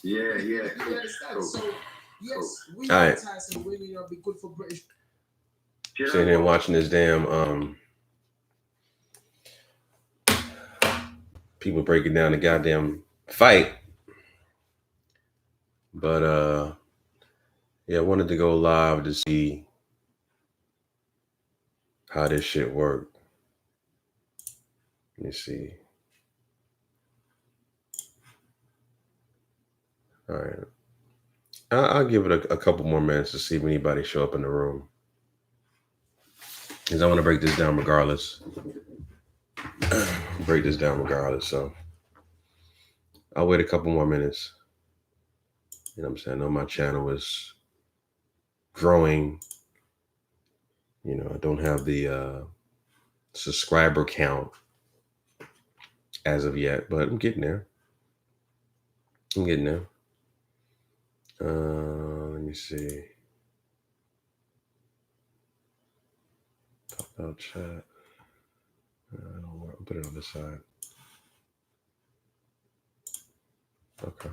Yeah. You understand? So yes, we All right. Tyson winning, you know, be good for British. Sitting here watching this damn people breaking down the goddamn fight. But yeah, I wanted to go live to see how this shit worked. Let me see. All right. I'll give it a couple more minutes to see if anybody show up in the room. Because I want to break this down regardless. So I'll wait a couple more minutes. You know what I'm saying? I know my channel is growing. You know, I don't have the subscriber count as of yet, but I'm getting there. Let me see. Pop out chat. I don't want to put it on this side. Okay.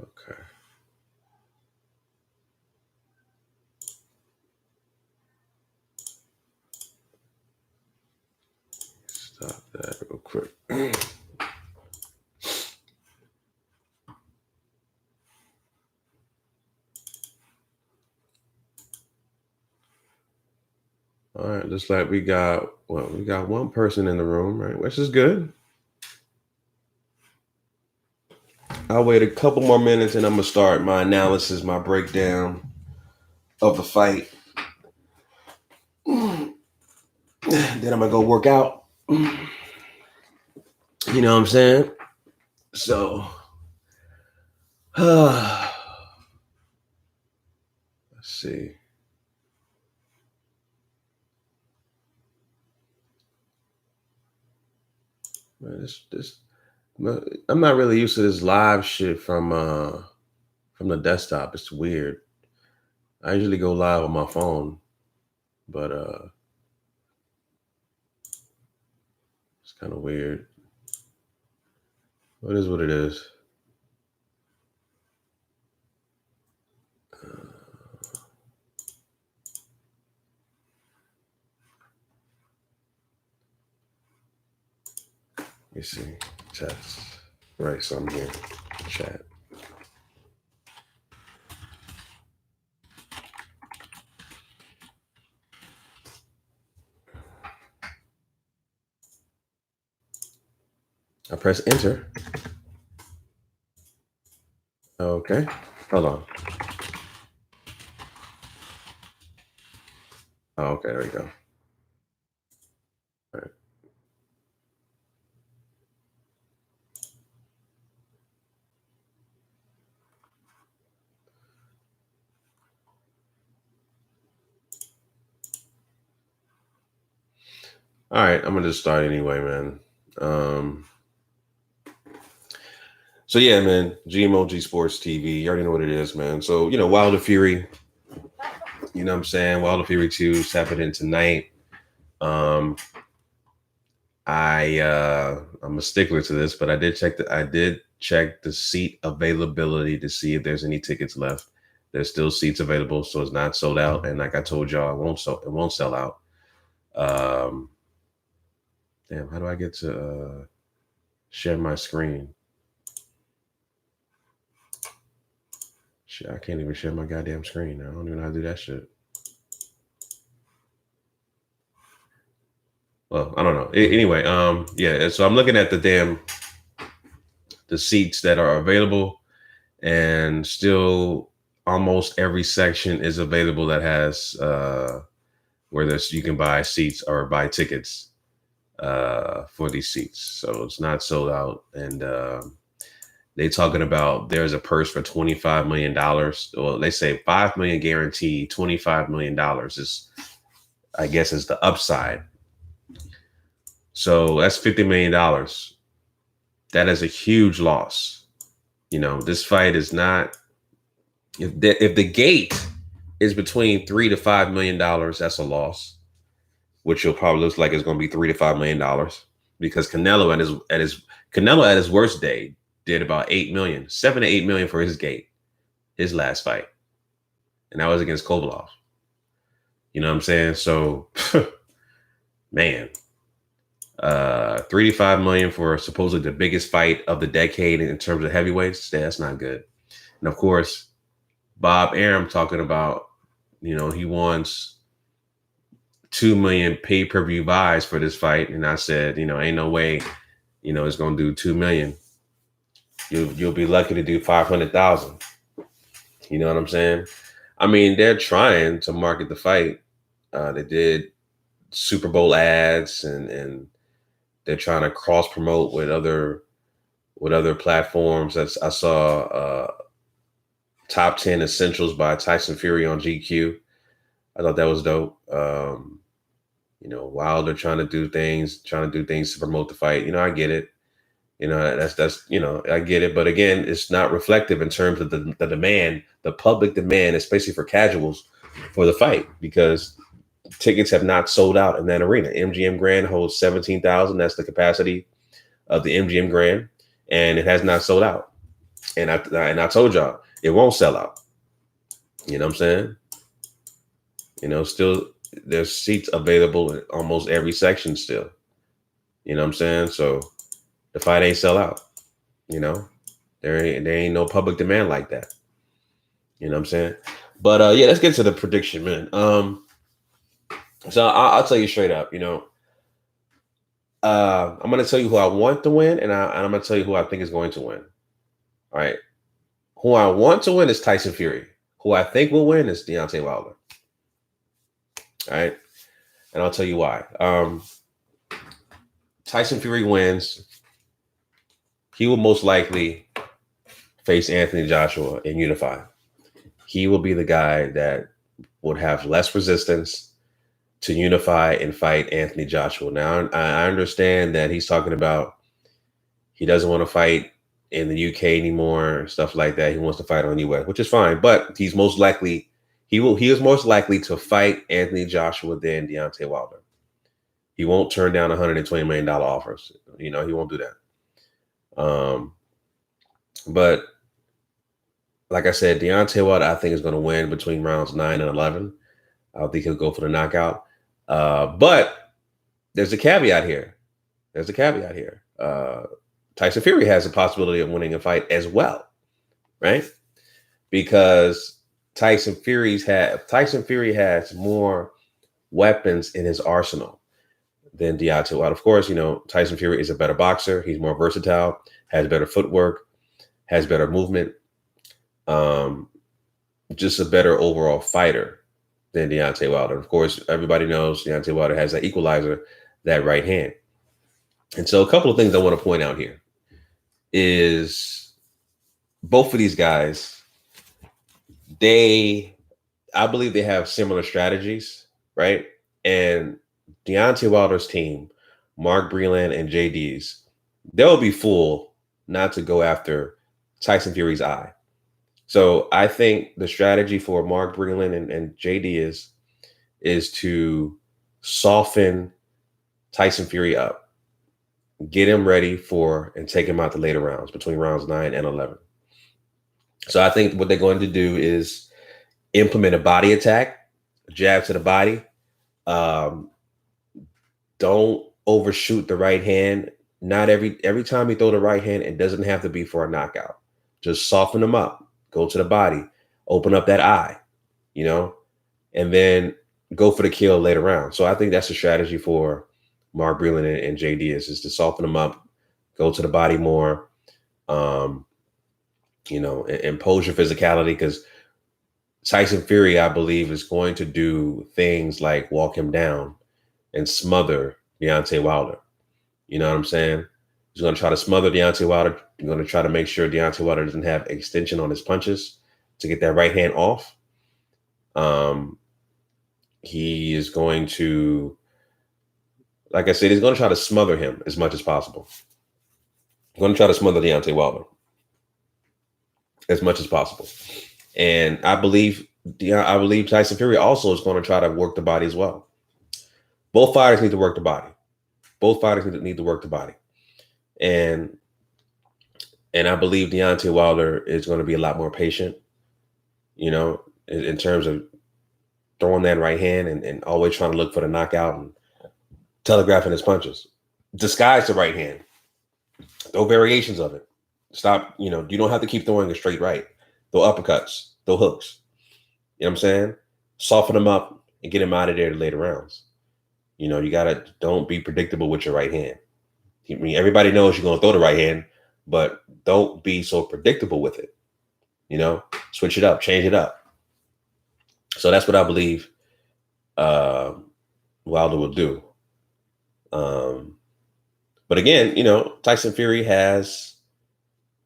Okay. Stop that real quick. All right, looks like we got one person in the room, right? Which is good. I'll wait a couple more minutes and I'm gonna start my analysis, my breakdown of the fight. Then I'm gonna go work out. You know what I'm saying? So let's see. Man, I'm not really used to this live shit from the desktop. It's weird. I usually go live on my phone, but it's kind of weird. What is what it is. Let me see. Test. Right, so I'm here. Chat. I press enter. Okay. Hold on. Oh, okay, there we go. All right. All right, I'm gonna just start anyway, man. So yeah, man, GMOG Sports TV. You already know what it is, man. So, you know, Wilder Fury, you know what I'm saying? Wilder Fury 2 is happening tonight. I'm a stickler to this, but I did check the seat availability to see if there's any tickets left. There's still seats available, so it's not sold out. And like I told y'all, it won't sell out. Damn, how do I get to share my screen? Shit, I can't even share my goddamn screen. I don't even know how to do that shit. Well, I don't know. Anyway, yeah. So I'm looking at the seats that are available, and still almost every section is available that has where you can buy seats or buy tickets for these seats. So it's not sold out, and they talking about there's a purse for $25 million. Well, they say $5 million guaranteed, $25 million is, I guess, is the upside. So that's $50 million. That is a huge loss. You know, this fight is not, if the gate is between $3 to $5 million, that's a loss, which will probably looks like it's going to be $3 to $5 million. because Canelo at his worst day did about 8 million, 7 to 8 million for his last fight. And that was against Kovalov. You know what I'm saying? So man, 3 to 5 million for supposedly the biggest fight of the decade in terms of heavyweights. That's not good. And of course, Bob Arum talking about, he wants 2 million pay-per-view buys for this fight. And I said, ain't no way, it's going to do 2 million. You'll be lucky to do 500,000. You know what I'm saying? I mean, they're trying to market the fight. They did Super Bowl ads and they're trying to cross promote with other platforms. I saw Top 10 Essentials by Tyson Fury on GQ. I thought that was dope. Wilder trying to do things to promote the fight. I get it. That's I get it. But again, it's not reflective in terms of the demand, the public demand, especially for casuals for the fight, because tickets have not sold out in that arena. MGM Grand holds 17,000. That's the capacity of the MGM Grand, and it has not sold out. And I told y'all it won't sell out. You know what I'm saying? Still there's seats available in almost every section still. You know what I'm saying? So the fight ain't sell out. There ain't no public demand like that. You know what I'm saying? But yeah, let's get to the prediction, man. So I'll tell you straight up, I'm going to tell you who I want to win, and I'm going to tell you who I think is going to win. All right. Who I want to win is Tyson Fury. Who I think will win is Deontay Wilder. All right. And I'll tell you why. Tyson Fury wins. He will most likely face Anthony Joshua and unify. He will be the guy that would have less resistance to unify and fight Anthony Joshua. Now, I understand that he's talking about he doesn't want to fight in the UK anymore, stuff like that. He wants to fight on US, which is fine. But he is most likely to fight Anthony Joshua than Deontay Wilder. He won't turn down $120 million offers. He won't do that. But like I said, Deontay Wilder, I think, is going to win between rounds 9 and 11. I think he'll go for the knockout. But there's a caveat here. Tyson Fury has the possibility of winning a fight as well, right? Because Tyson Fury has more weapons in his arsenal than Deontay Wilder. Of course, Tyson Fury is a better boxer. He's more versatile, has better footwork, has better movement, just a better overall fighter than Deontay Wilder. Of course, everybody knows Deontay Wilder has that equalizer, that right hand. And so a couple of things I want to point out here is both of these guys, I believe they have similar strategies, right? And Deontay Wilder's team, Mark Breland and JD's, they'll be fool not to go after Tyson Fury's eye. So I think the strategy for Mark Breland and JD is to soften Tyson Fury up, get him ready and take him out the later rounds between rounds 9 and 11. So I think what they're going to do is implement a body attack, jab to the body. Don't overshoot the right hand. Not every time you throw the right hand, it doesn't have to be for a knockout. Just soften them up. Go to the body, open up that eye, and then go for the kill later round. So I think that's the strategy for Mark Breland and JD is to soften them up, go to the body more, impose your physicality, because Tyson Fury, I believe, is going to do things like walk him down and smother Deontay Wilder. You know what I'm saying? He's going to try to smother Deontay Wilder. He's going to try to make sure Deontay Wilder doesn't have extension on his punches to get that right hand off. He is going to, like I said, he's going to try to smother him as much as possible. He's going to try to smother Deontay Wilder as much as possible. And I believe Tyson Fury also is going to try to work the body as well. Both fighters need to work the body. Both fighters need to work the body, and I believe Deontay Wilder is going to be a lot more patient, you know, in terms of throwing that right hand and always trying to look for the knockout and telegraphing his punches. Disguise the right hand. Throw variations of it. Stop, you don't have to keep throwing a straight right. Throw uppercuts, throw hooks. You know what I'm saying? Soften them up and get him out of there to later rounds. Don't be predictable with your right hand. I mean, everybody knows you're going to throw the right hand, but don't be so predictable with it. Switch it up, change it up. So that's what I believe Wilder will do. But again, Tyson Fury has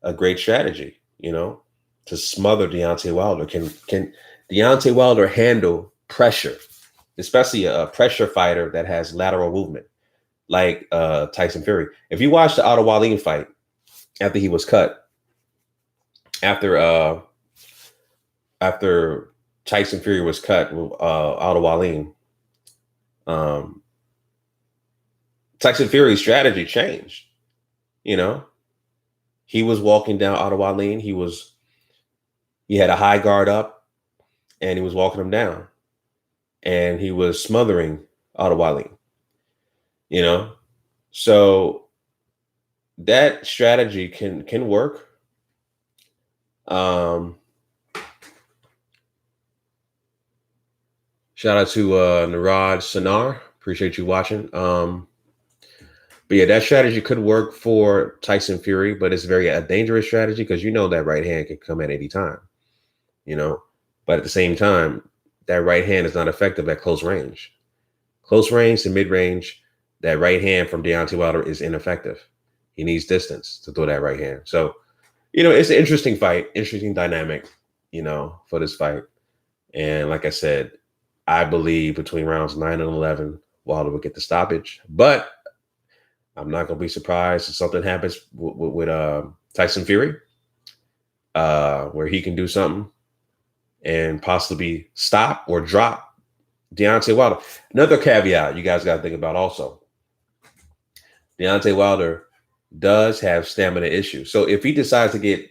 a great strategy, to smother Deontay Wilder. Can Deontay Wilder handle pressure, especially a pressure fighter that has lateral movement like Tyson Fury? If you watch the Otto Wallin fight after he was cut, after Tyson Fury was cut with Otto Wallin, Tyson Fury's strategy changed. He was walking down Otto Wallin. He had a high guard up, and he was walking him down, and he was smothering Otto Wallin. So that strategy can work. Shout out to Narad Sanar. Appreciate you watching. But yeah, that strategy could work for Tyson Fury, but it's a dangerous strategy because that right hand can come at any time. But at the same time, that right hand is not effective at close range. Close range to mid range, that right hand from Deontay Wilder is ineffective. He needs distance to throw that right hand. So, it's an interesting fight, interesting dynamic, for this fight. And like I said, I believe between rounds 9 and 11, Wilder will get the stoppage. But I'm not going to be surprised if something happens with Tyson Fury, where he can do something and possibly stop or drop Deontay Wilder. Another caveat you guys got to think about also. Deontay Wilder does have stamina issues. So if he decides to get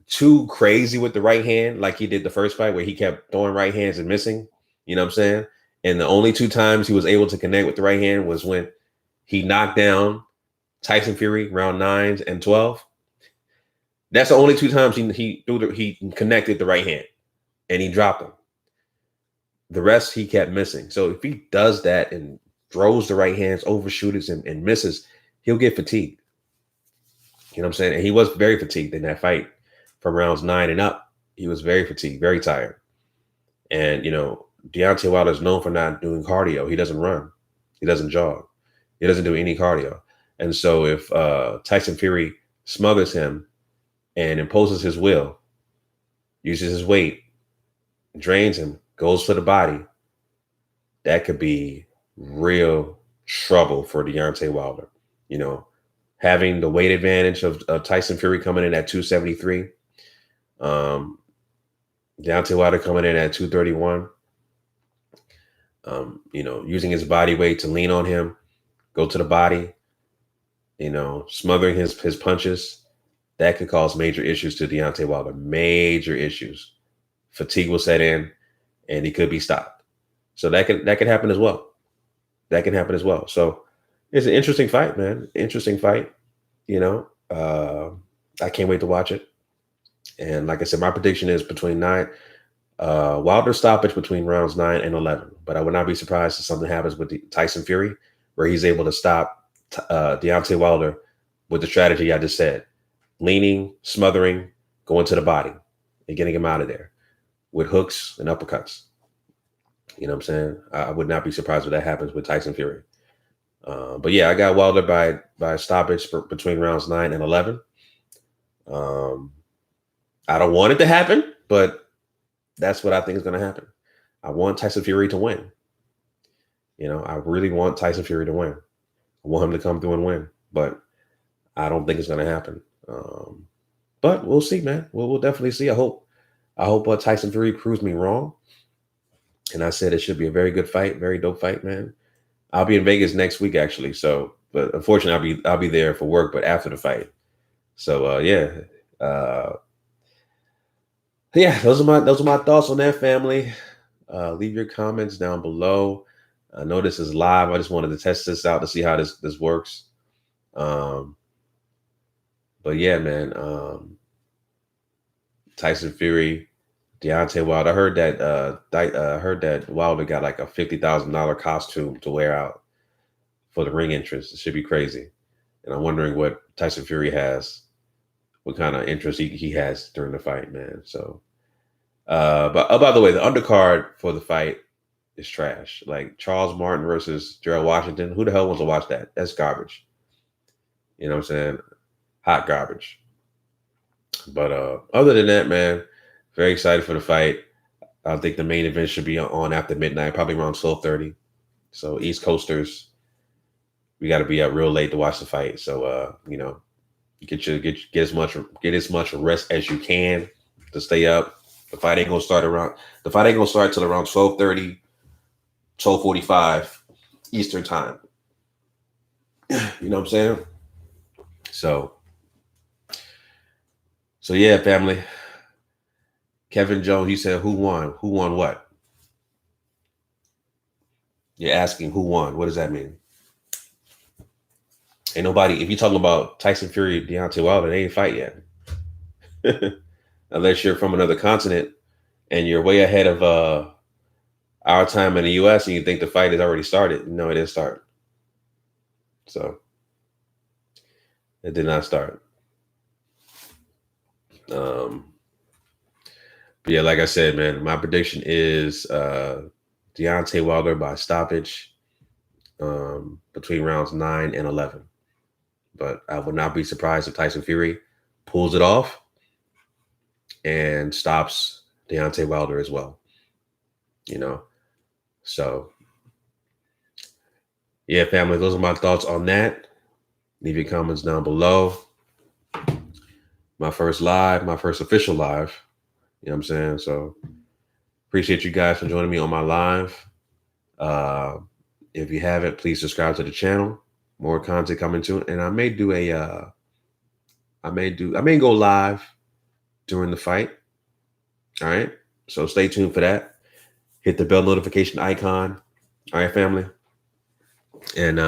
too crazy with the right hand, like he did the first fight where he kept throwing right hands and missing, you know what I'm saying? And the only 2 times he was able to connect with the right hand was when he knocked down Tyson Fury round 9 and 12. That's the only 2 times he connected the right hand and he dropped him. The rest he kept missing. So if he does that and throws the right hands, overshoots and misses, he'll get fatigued. You know what I'm saying? And he was very fatigued in that fight from rounds 9 and up. He was very fatigued, very tired. And, Deontay Wilder is known for not doing cardio. He doesn't run. He doesn't jog. He doesn't do any cardio. And so if Tyson Fury smothers him and imposes his will, uses his weight, drains him, goes for the body, that could be real trouble for Deontay Wilder. Having the weight advantage of Tyson Fury coming in at 273, Deontay Wilder coming in at 231, using his body weight to lean on him, go to the body, smothering his punches, that could cause major issues to Deontay Wilder. Major issues. Fatigue will set in, and he could be stopped. So that could happen as well. That can happen as well. So it's an interesting fight, man. Interesting fight. I can't wait to watch it. And like I said, my prediction is between Wilder stoppage between rounds 9 and 11. But I would not be surprised if something happens with Tyson Fury, where he's able to stop Deontay Wilder with the strategy I just said. Leaning, smothering, going to the body, and getting him out of there with hooks and uppercuts. You know what I'm saying? I would not be surprised if that happens with Tyson Fury. But yeah, I got Wilder by stoppage between rounds 9 and 11. I don't want it to happen, but that's what I think is going to happen. I want Tyson Fury to win. I really want Tyson Fury to win. I want him to come through and win, but I don't think it's going to happen. But we'll see, man. We'll definitely see. I hope Tyson Fury proves me wrong. And I said it should be a very good fight, very dope fight, man. I'll be in Vegas next week, actually. So but unfortunately, I'll be there for work, but after the fight. So yeah, those are my thoughts on that, family. Leave your comments down below. I know this is live. I just wanted to test this out to see how this works. But yeah, man. Tyson Fury, Deontay Wilder. I heard that Wilder got like a $50,000 costume to wear out for the ring entrance. It should be crazy. And I'm wondering what Tyson Fury has, what kind of interest he has during the fight, man. So, but by the way, the undercard for the fight is trash. Like Charles Martin versus Gerald Washington. Who the hell wants to watch that? That's garbage. You know what I'm saying? Hot garbage. But other than that, man, very excited for the fight. I think the main event should be on after midnight, probably around 12:30. So East Coasters, we got to be up real late to watch the fight. So get as much rest as you can to stay up. The fight ain't gonna start till around 12:30, 12:45 Eastern time. You know what I'm saying? So yeah, family. Kevin Jones, he said, who won? Who won what? You're asking who won. What does that mean? Ain't nobody, if you're talking about Tyson Fury, Deontay Wilder, they ain't fight yet. Unless you're from another continent and you're way ahead of our time in the US and you think the fight has already started. No, it didn't start. So it did not start. But yeah, like I said, man, my prediction is Deontay Wilder by stoppage between rounds 9 and 11. But I would not be surprised if Tyson Fury pulls it off and stops Deontay Wilder as well. So yeah, family, those are my thoughts on that. Leave your comments down below. My first official live. You know what I'm saying? So appreciate you guys for joining me on my live. If you haven't, please subscribe to the channel. More content coming soon. And I may do I may go live during the fight. All right. So stay tuned for that. Hit the bell notification icon. All right, family. And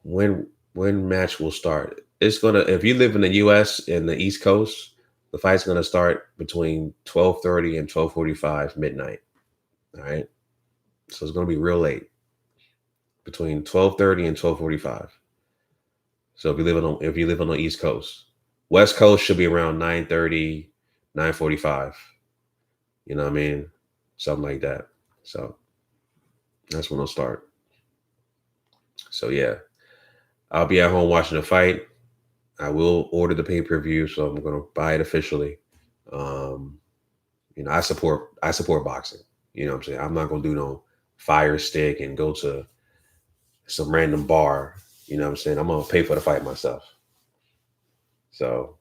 when match will start, it's gonna, if you live in the US in the East Coast, the fight's gonna start between 12:30 and 12:45 midnight. All right. So it's gonna be real late. Between 12:30 and 12:45. So if you live on the East Coast, West Coast should be around 9:30, 9:45. You know what I mean? Something like that. So that's when it'll start. So yeah, I'll be at home watching the fight. I will order the pay-per-view, so I'm gonna buy it officially. I support boxing. You know what I'm saying? I'm not gonna do no fire stick and go to some random bar. You know what I'm saying? I'm gonna pay for the fight myself. So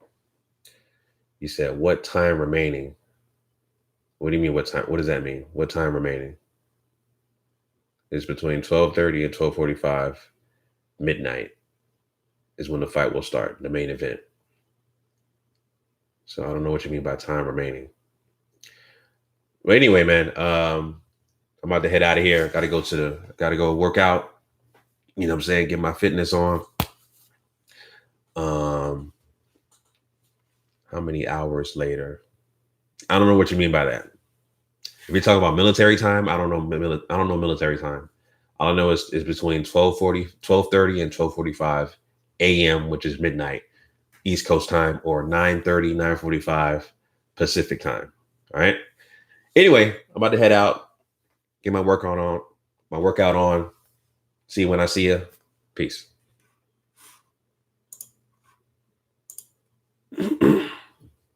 you said, what time remaining? What do you mean what time? What does that mean? What time remaining? It's between 12:30 and 12:45 midnight is when the fight will start, the main event. So I don't know what you mean by time remaining. But anyway, man, I'm about to head out of here. Gotta go work out. You know what I'm saying? Get my fitness on. How many hours later? I don't know what you mean by that. If you're talking about military time, I don't know military time. All I know is between 12:30 and 12:45 a.m., which is midnight East Coast time, or 9:30, 9:45 Pacific time. All right. Anyway, I'm about to head out, get my workout on. See you when I see you. Peace.